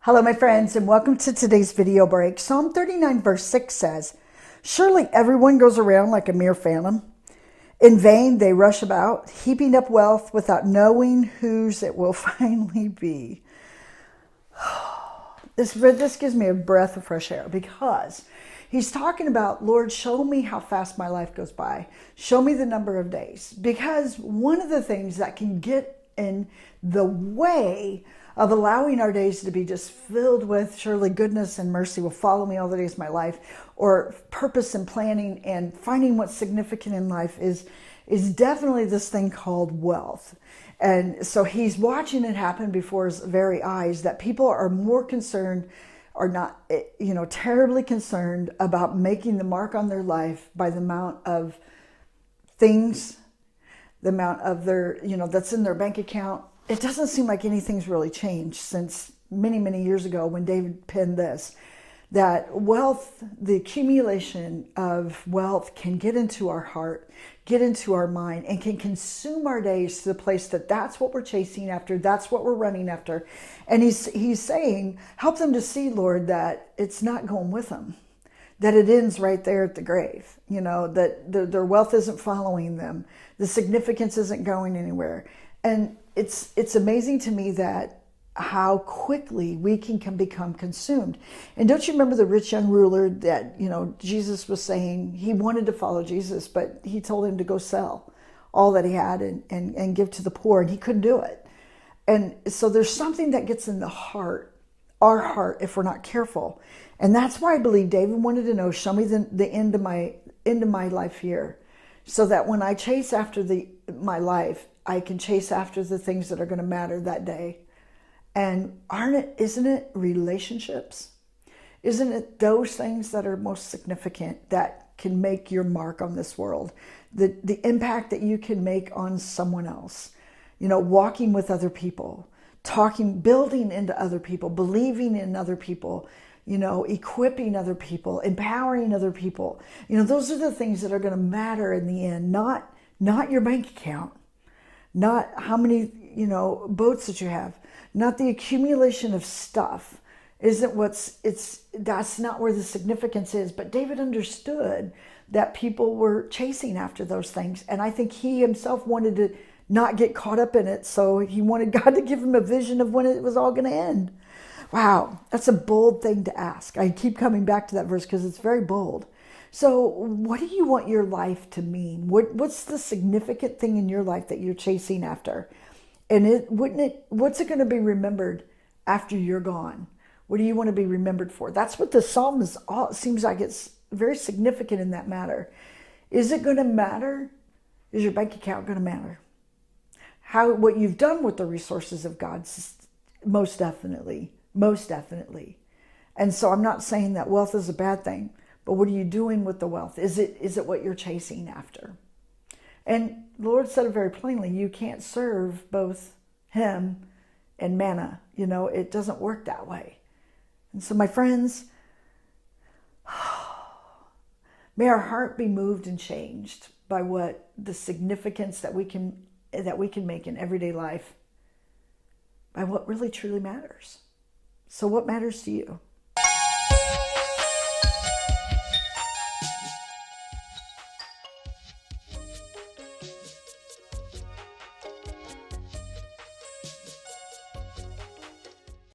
Hello, my friends, and welcome to today's video break. Psalm 39 verse 6 says, "Surely everyone goes around like a mere phantom. In vain they rush about, heaping up wealth without knowing whose it will finally be." This gives me a breath of fresh air because he's talking about, Lord, show me how fast my life goes by. Show me the number of days. Because one of the things that can get in the way of allowing our days to be just filled with surely goodness and mercy will follow me all the days of my life, or purpose and planning and finding what's significant in life is definitely this thing called wealth. And so he's watching it happen before his very eyes, that people are more concerned, are not, terribly concerned about making the mark on their life by the amount of things, the amount of their, that's in their bank account. It doesn't seem like anything's really changed since many, many years ago when David penned this, that wealth, the accumulation of wealth can get into our heart, get into our mind, and can consume our days to the place that that's what we're chasing after, that's what we're running after. And he's saying, help them to see, Lord, that it's not going with them, that it ends right there at the grave, that their wealth isn't following them, the significance isn't going anywhere. And it's amazing to me that how quickly we can become consumed. And don't you remember the rich young ruler that, Jesus was saying he wanted to follow Jesus, but he told him to go sell all that he had and give to the poor, and he couldn't do it. And so there's something that gets in the heart, our heart, if we're not careful. And that's why I believe David wanted to know, show me the end of my life here, so that when I chase after my life, I can chase after the things that are going to matter that day. And isn't it relationships? Isn't it those things that are most significant that can make your mark on this world? The impact that you can make on someone else, walking with other people, talking, building into other people, believing in other people, equipping other people, empowering other people. Those are the things that are going to matter in the end, not your bank account, not how many, boats that you have, not the accumulation of stuff that's not where the significance is. But David understood that people were chasing after those things. And I think he himself wanted to not get caught up in it. So he wanted God to give him a vision of when it was all going to end. Wow, that's a bold thing to ask. I keep coming back to that verse because it's very bold. So what do you want your life to mean? What's the significant thing in your life that you're chasing after? And what's it going to be remembered after you're gone? What do you want to be remembered for? That's what the psalm is all. It seems like it's very significant in that matter. Is it going to matter? Is your bank account going to matter? What you've done with the resources of God, most definitely. Most definitely. And so I'm not saying that wealth is a bad thing, but what are you doing with the wealth? Is it what you're chasing after? And the Lord said it very plainly, you can't serve both him and manna. It doesn't work that way. And so my friends, may our heart be moved and changed by what the significance that we can make in everyday life, by what really truly matters. So what matters to you?